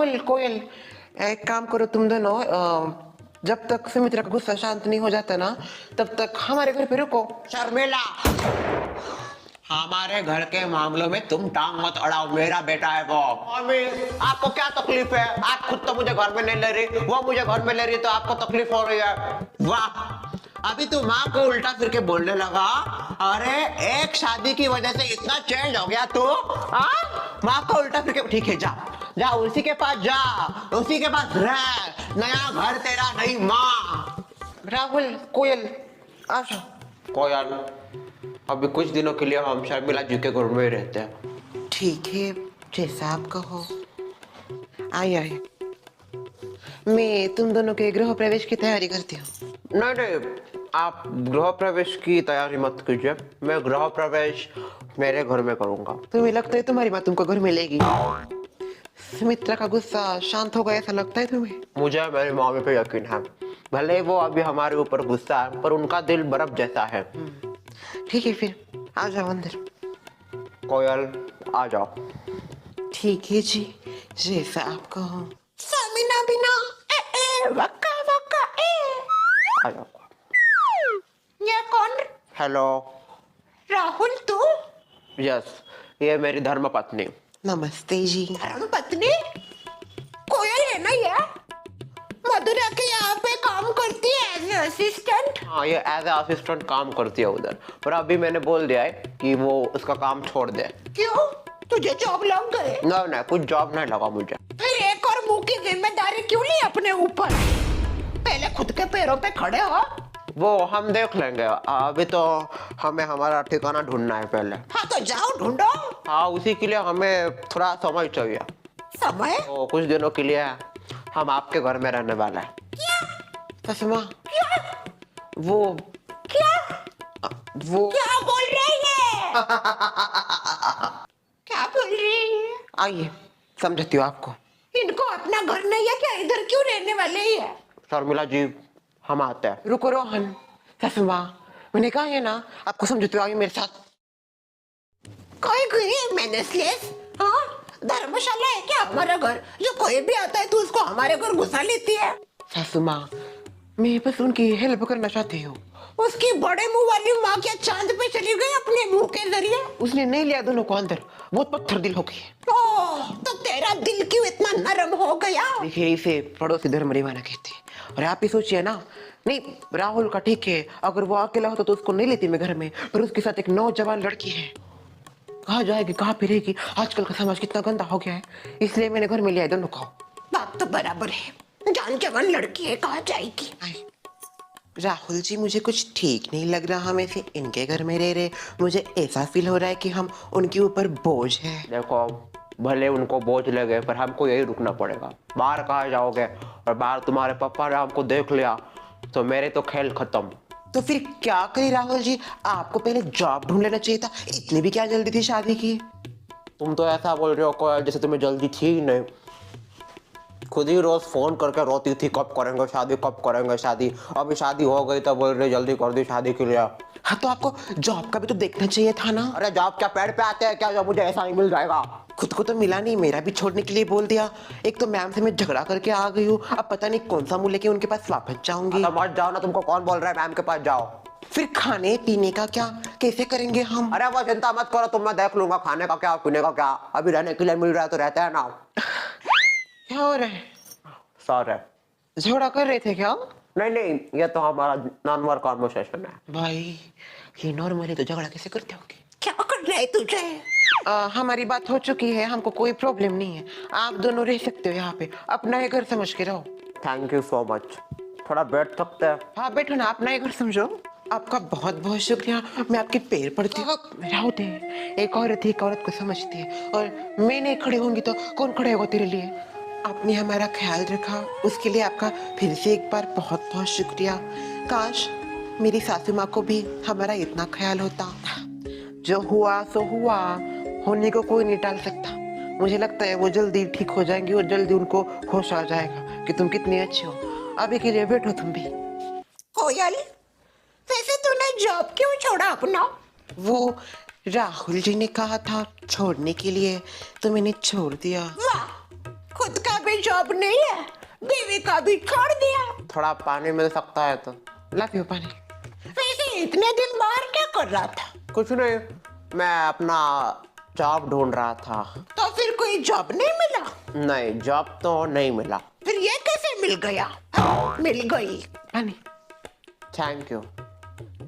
राहुल कोयल, एक काम करो तुम दोनों, जब तक सुमित्रा का गुस्सा शांत नहीं हो जाता ना, तब तक हमारे घर पे रुको। शर्मिला, हमारे घर के मामलों में तुम टांग मत अड़ाओ, मेरा बेटा है वो। मम्मी, आपको क्या तकलीफ है? आप खुद तो मुझे घर में नहीं ले रही, वो मुझे घर में ले रही है, तो आपको तकलीफ हो रही है। वाह, अभी तू माँ को उल्टा फिर के बोलने लगा। अरे एक शादी की वजह से इतना चेंज हो गया तू? माँ को उल्टा फिर के, ठीक है जा जा, उसी के पास जा, उसी के पास रह, नया घर तेरा, नई माँ। राहुल कोयल आ जाओ। कोयल, अभी कुछ दिनों के लिए हम शर्मिला जी के घर में ही रहते हैं। ठीक है, जैसा आप कहो। आइए आइए, मैं तुम दोनों के गृह प्रवेश की तैयारी करती हूँ। नहीं नहीं, आप गृह प्रवेश की तैयारी मत कीजिए, मैं गृह प्रवेश मेरे घर में करूंगा। तुम्हें लगता है तुम्हारी माँ तुमको घर में लेगी? सुमित्रा का गुस्सा शांत होगा ऐसा लगता है तुम्हें? मुझे मेरी मम्मी पे यकीन है, भले वो अभी हमारे ऊपर गुस्सा है, पर उनका दिल बर्फ जैसा है। ठीक है, फिर आ जाओ अंदर। कोयल, आ जाओ। ठीक है जी, जैसा आप कहो। समीना बिना वक्का वक्का आ जाओ। ये कौन? हेलो। राहुल तू? यस, ये मेरी धर्म पत्नी। नमस्ते जी। धर्म पत्नी? कोयल है ना ये? मधुरा के यहाँ पे काम करती है एज असिस्टेंट? हाँ, ये एज ए असिस्टेंट काम करती है उधर, पर अभी मैंने बोल दिया है कि वो उसका काम छोड़ दे। क्यों? तुझे जॉब लग गए? नहीं, कुछ जॉब नहीं लगा मुझे। फिर एक और मुंह की जिम्मेदारी क्यों ली अपने ऊपर? पहले खुद के पैरों पे खड़े हो। वो हम देख लेंगे, अभी तो हमें हमारा ठिकाना ढूंढना है पहले। हाँ तो जाओ ढूंढो। हाँ, उसी के लिए हमें थोड़ा समय चाहिए। समय? तो कुछ दिनों के लिए हम आपके घर में रहने वाले हैं। ससुमा, क्या? वो क्या बोल रही है? क्या बोल रही है? आइए, समझती हूँ आपको। इनको अपना घर नहीं है क्या? इधर क्यों रहने वाले ही है? शर्मिला जी, हम आते हैं। रुको रोहन, ससुमा, मैंने कहा है ना आपको, समझती हूँ, आइए मेरे साथ। कोई गई है मैनेसलेस? हाँ, धर्मशाला है क्या हमारा घर? जो कोई भी आता है तो उसको हमारे घर घुसा लेती है। ससुमा, मैं बस उनकी हेल्प करना चाहती हूँ। उसकी बड़े मुंह वाली माँ क्या चांद पे चली गई अपने मुंह के जरिए? उसने नहीं लिया दोनों को अंदर, बहुत पत्थर दिल हो गई है। ओह, तो तेरा दिल क्यों इतना नरम हो गया? देखिए, इसे पड़ोसी धर्म रिवाना कहते हैं। और आप ही सोचिए ना, नहीं राहुल का ठीक है, अगर वो अकेला होता तो उसको नहीं लेती मैं घर में, पर उसके साथ एक नौजवान लड़की है। कहाँ जाएगी, कहाँ फिरेगी? आजकल का समाज कितना गंदा हो गया है, इसलिए मैंने घर में लिया दोनों को। बात तो बराबर है, जान जवान लड़की है, कहाँ जाएगी? राहुल जी, मुझे कुछ ठीक नहीं लग रहा, हम ऐसे इनके घर में रह रहे, मुझे ऐसा फील हो रहा है कि हम उनके ऊपर बोझ है। देखो, भले उनको बोझ लगे, पर हमको यही रुकना पड़ेगा। बाहर कहाँ जाओगे? और बाहर तुम्हारे पापा ने हमको देख लिया तो मेरे तो खेल खत्म। तो फिर क्या करें राहुल जी? आपको पहले जॉब ढूंढ लेना चाहिए था, इतनी भी क्या जल्दी थी शादी की? तुम तो ऐसा बोल रहे हो जैसे तुम्हें जल्दी थी ही नहीं। खुद ही रोज फोन करके रोती थी, कब करेंगे शादी, कब करेंगे शादी। अभी शादी हो गई तो बोल रहे जल्दी कर दी शादी के लिए। हाँ, तो आपको जॉब का भी तो देखना चाहिए था ना। अरे जॉब क्या पेड़ पे आते हैं क्या, जो मुझे ऐसा ही मिल जाएगा? खुद को तो मिला नहीं, मेरा भी छोड़ने के लिए बोल दिया। एक तो मैम से मैं झगड़ा करके आ गई हूँ, अब पता नहीं कौन सा मुंह लेके उनके पास वापस जाऊंगी। तो मत जाओ ना, तुमको कौन बोल रहा है मैम के पास जाओ? फिर खाने पीने का क्या, कैसे करेंगे हम? अरे वो चिंता मत करो तुम, मैं देख लूंगा खाने का क्या पीने का क्या। अभी रहने के लिए मिल रहा है तो रहता है ना। क्या हो रहा है? सॉरी, झगड़ा कर रहे थे क्या? नहीं, ये तो हमारा नॉर्मल कॉन्वर्सेशन है। भाई, ये नॉर्मली तो झगड़ा कैसे करते होगे? क्या करना है तुझे? हमारी बात हो चुकी है, हमको कोई प्रॉब्लम नहीं है, आप दोनों रह सकते हो यहाँ पे, अपना ही घर समझ के रहो। Thank you so much. थोड़ा बैठ सकते हैं? हाँ बैठो ना, अपना ही घर समझो। आपका बहुत बहुत शुक्रिया, मैं आपके पैर पड़ती हूँ। राहुल, एक औरत एक औरत को समझती है, और मैं नहीं खड़ी होंगी तो कौन खड़े होगा तेरे लिए? आपने हमारा ख्याल रखा, उसके लिए आपका फिर से एक बार बहुत बहुत शुक्रिया। काश मेरी सासू माँ को भी हमारा इतना ख्याल होता। जो हुआ सो हुआ, होने को कोई नहीं टाल सकता। मुझे लगता है वो जल्दी ठीक हो जाएंगी और जल्दी उनको होश आ जाएगा कि तुम कितनी अच्छी हो। अभी के लिए बैठो तुम भी। कोयल, वैसे तूने जॉब क्यों छोड़ा अपना? वो राहुल जी ने कहा था छोड़ने के लिए, तो मैंने छोड़ दिया। वाह, खुद का भी कोई जॉब नहीं है, बीवी का भी छोड़ दिया। थोड़ा पानी मिल सकता है तो? लव यू पानी। वैसे इतने दिन बाहर क्या कर रहा था? कुछ नहीं, मैं अपना जॉब ढूंढ रहा था। तो फिर कोई जॉब नहीं मिला? नहीं, जॉब तो नहीं मिला। फिर ये कैसे मिल गया? मिल गई। पानी। Thank you.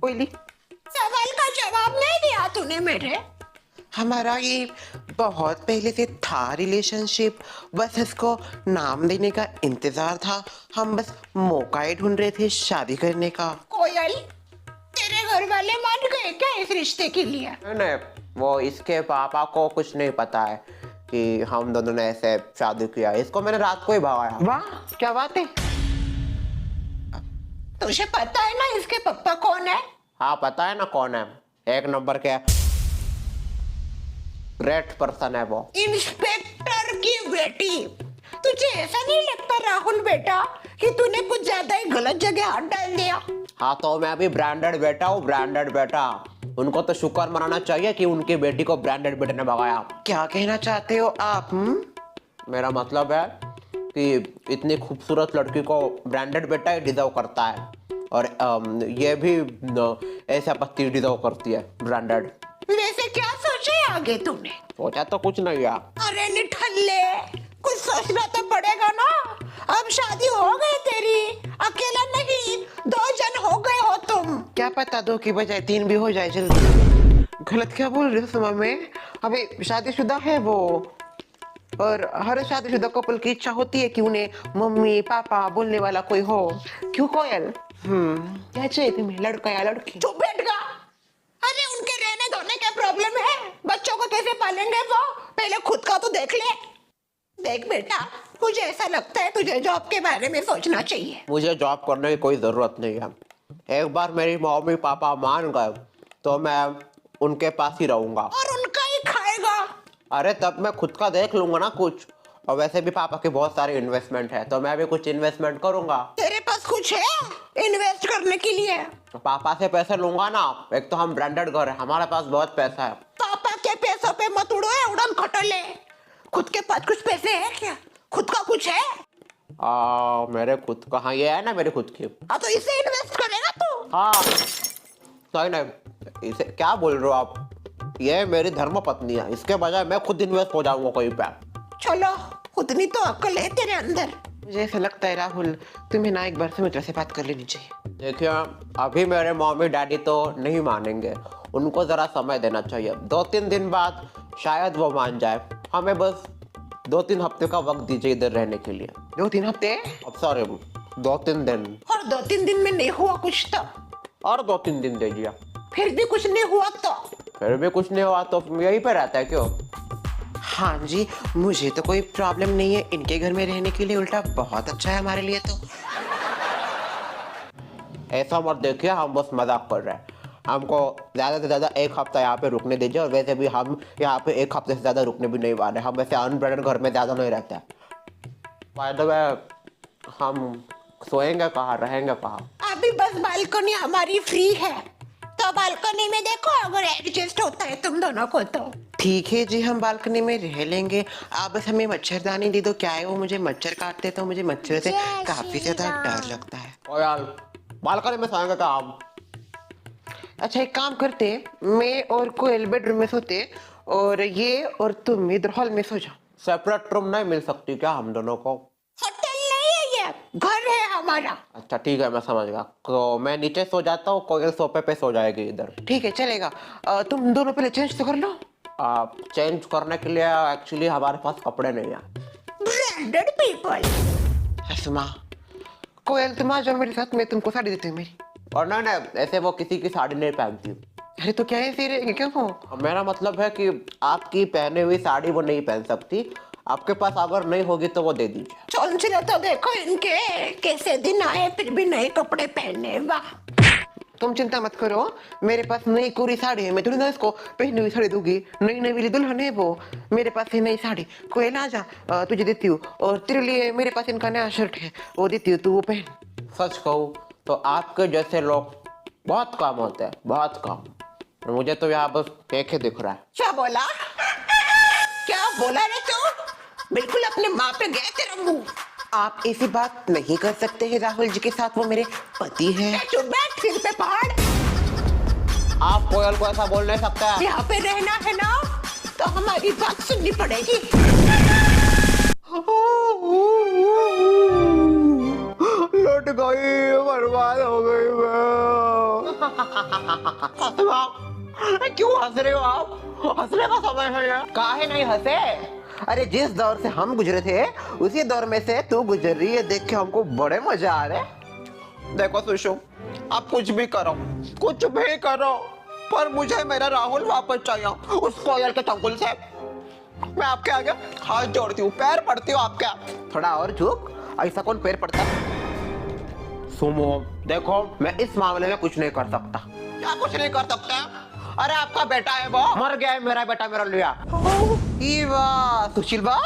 ओइली। सवाल का जवाब नहीं दिया तूने मेरे। हमारा ये बहुत पहले से था रिलेशनशिप, बस इसको नाम देने का इंतजार था। हम बस मौका ही ढूंढ रहे थे शादी करने का। कोयल, तेरे घर वाले मान गए क्या इस रिश्ते के लिए? नहीं, वो इसके पापा को कुछ नहीं पता है कि हम दोनों ने ऐसे शादी किया। इसको मैंने रात को ही भगाया। वाह क्या बात है। तुझे पता है ना इसके पापा कौन है? हाँ पता है ना कौन है, एक नंबर के ग्रेट पर्सन है वो। इंस्पेक्टर की बेटी। तुझे ऐसा नहीं लगता राहुल बेटा कि तूने कुछ ज्यादा ही गलत जगह हाथ डाल दिया? हाँ तो मैं अभी ब्रांडेड बेटा हूँ, ब्रांडेड बेटा। उनको तो शुक्र मनाना चाहिए कि उनकी बेटी को ब्रांडेड बेटे ने भगाया। क्या कहना चाहते हो आप? मेरा मतलब है कि इतनी खूबसूरत लड़की को ब्रांडेड बेटा ही डिजर्व करता है, और ये भी ऐसा पति डिजर्व करती है, ब्रांडेड। वैसे क्या सोचा है आगे तूने? सोचा तो कुछ नहीं यार। अरे निठल्ले, कुछ सोचना तो पड़ेगा ना। अब शादी हो गई तेरी, अकेला नहीं, 2 जन हो गए हो तुम। क्या पता 2 की बजाय 3 भी हो जाए जल्दी। गलत क्या बोल रहे हो सुमा में? अभी शादीशुदा है वो, और हर शादीशुदा कपल की इच्छा होती है कि उन्हें मम्मी पापा बोलने वाला कोई हो। क्यों कोयल? क्या चाहिए तुम्हें, लड़का या लड़की? चुप बैठ गा। अरे उनके रहने धोने का प्रॉब्लम है, बच्चों को कैसे पालेंगे वो? पहले खुद का तो देख ले। देख बेटा, मुझे ऐसा लगता है तुझे जॉब के बारे में सोचना चाहिए। मुझे जॉब करने की कोई जरूरत नहीं है। एक बार मेरी मम्मी पापा मान गए तो मैं उनके पास ही रहूंगा। और उनका ही खाएगा। अरे तब मैं खुद का देख लूंगा ना कुछ। और वैसे भी पापा के बहुत सारे इन्वेस्टमेंट है, तो मैं भी कुछ इन्वेस्टमेंट करूंगा। तेरे पास कुछ है इन्वेस्ट करने के लिए? पापा से पैसे लूंगा ना। एक तो हम ब्रांडेड घर है, हमारे पास बहुत पैसा है। पापा के पैसों पे मत उड़ो, उड़न खटोले। खुद के पास कुछ पैसे है क्या? खुद का कुछ है? मेरे खुद का, हाँ ये है ना मेरी खुद की। हाँ तो इसे इन्वेस्ट करेगा तू? हाँ नहीं नहीं, इसे क्या बोल रहे हो आप? ये मेरी धर्म पत्नी है, इसके बजाय मैं खुद इन्वेस्ट हो जाऊंगा कहीं पे। चलो, उतनी तो अक्ल है तेरे अंदर। मुझे ऐसा लगता है राहुल, तुम्हें ना एक बार सुमित्रा से बात कर लेनी चाहिए। देखिए, अभी मेरे मम्मी डैडी तो नहीं मानेंगे, उनको जरा समय देना चाहिए। 2-3 दिन बाद शायद वो मान जाए। हमें बस 2-3 हफ्ते का वक्त दीजिए इधर रहने के लिए। 2-3 हफ्ते? अब सॉरी, 2-3 दिन। और 2-3 दिन में नहीं हुआ कुछ तो? और 2-3 दिन दीजिए। फिर भी कुछ नहीं हुआ तो? फिर भी कुछ नहीं हुआ तो यहीं पे रहता है क्यों? हाँ जी, मुझे तो कोई प्रॉब्लम नहीं है इनके घर में रहने के लिए, उल्टा बहुत अच्छा है हमारे लिए तो। ऐसा मत देखिए, हम बस मजाक कर रहे हैं। हमको ज़्यादा से ज़्यादा 1 हफ्ता यहाँ पे रुकने दीजिए, और वैसे भी हम यहाँ पे 1 हफ्ते से ज़्यादा रुकने भी नहीं वाले। हम वैसे अनब्रांडेड घर में ज़्यादा नहीं रहते हैं। बाय द वे, हम सोएंगे कहाँ, रहेंगे कहाँ? अभी बस बालकनी हमारी फ्री है, तो बालकनी में देखो, अगर एडजस्ट होता है तुम दोनों को तो। ठीक है जी, हम बालकनी में रह लेंगे। आप बस हमें मच्छरदानी दे दो। क्या है वो, मुझे मच्छर काटते तो मुझे मच्छर से काफी ज्यादा डर लगता है। ओ यार, बालकनी में सोएंगे कहाँ हम? अच्छा एक काम करते, मैं और कोयल बेडरूम में सोते, और ये और तुम इधर हॉल में सो जाओ। सेपरेट रूम नहीं मिल सकती क्या हम दोनों को? होटल नहीं है ये, घर है हमारा। अच्छा ठीक है, मैं समझ गया। तो मैं नीचे सो जाता हूँ, कोयल सोफे पे सो जाएगी इधर। ठीक है चलेगा। तुम दोनों पहले चेंज तो कर लो। चेंज करने के लिए एक्चुअली हमारे पास कपड़े नहीं है। Branded people. सुमा, कोयल तुम आ जाओ मेरे साथ, मैं तुमको साड़ी देती हूँ मेरी। और नहीं, ऐसे वो किसी की साड़ी नहीं पहनती। अरे तो क्या है फिर, क्यों हो? मेरा मतलब है कि आपकी पहने हुई साड़ी वो नहीं पहन सकती। आपके पास अगर नहीं होगी तो वो दे दीजिए। चौंचले तो देखो इनके, कैसे दिन आए फिर भी नए कपड़े पहने। वाह। तुम चिंता मत करो, मेरे पास नई कोरी साड़ी है। मैं थोड़ी ना इसको पहनी हुई साड़ी दूंगी, नई नई वाली दुल्हन है वो। मेरे पास है नई साड़ी। कोयल आ जा, तुझे देती हूँ। और तेरे लिए मेरे पास इनका नया शर्ट है, वो देती हूँ, तू वो पहन। सच कहूँ तो आपके जैसे लोग बहुत कम होते हैं, बहुत कम। मुझे तो यहाँ बस एक ही दिख रहा है। क्या बोला? क्या बोला रे तू? बिल्कुल अपने माँ पे गए तेरा मुंह। आप ऐसी बात नहीं कर सकते हैं राहुल जी के साथ, वो मेरे पति हैं। चुप बैठ, सिर पे पहाड़। आप कोयल को ऐसा बोल नहीं सकते। यहाँ पे रहना है ना तो हमारी बात सुननी पड़ेगी। लुट गई, बर्बाद हो गई मैं। क्यों हंस रहे हो आप? हंसने का समय है यार। काहे नहीं हंसे? अरे जिस दौर से हम गुजरे थे उसी दौर में से तू गुजर रही है, देख के हमको बड़े मजा आ रहे। देखो सुषु, आप कुछ भी करो, कुछ भी करो, पर मुझे मेरा राहुल वापस चाहिए उस कोयल के चंगुल से। मैं आपके आगे हाथ जोड़ती हूँ, पैर पड़ती हूँ आपके। थोड़ा और झुक, ऐसा कौन पैर पड़ता? सुमो देखो, मैं इस मामले में कुछ नहीं कर सकता। क्या कुछ नहीं कर सकता? अरे आपका बेटा है, वो मर गया है, मेरा बेटा मेरा लिया। सुशील बा,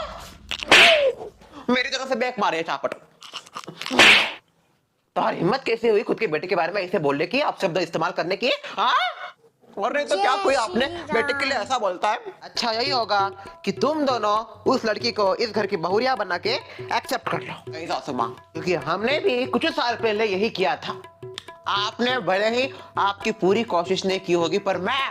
मेरी तरफ से बैक मारे चापट। तुम्हारी हिम्मत कैसे हुई खुद के बेटे के बारे में ऐसे बोलने की, आप शब्द इस्तेमाल करने की? हाँ? और नहीं तो क्या कोई अपने बेटे के लिए ऐसा बोलता है? अच्छा यही होगा कि तुम दोनों उस लड़की को इस घर की बहुरिया बना के एक्सेप्ट कर लो। नहीं सासू माँ, क्योंकि हमने भी कुछ साल पहले यही किया था। आपने भले ही आपकी पूरी कोशिश नहीं की होगी, पर मैं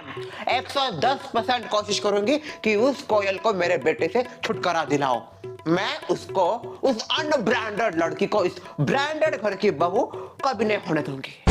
110% कोशिश करूंगी कि उस कोयल को मेरे बेटे से छुटकारा दिलाओ। मैं उसको, उस अनब्रांडेड लड़की को इस ब्रांडेड घर की बहू कभी नहीं होने दूंगी।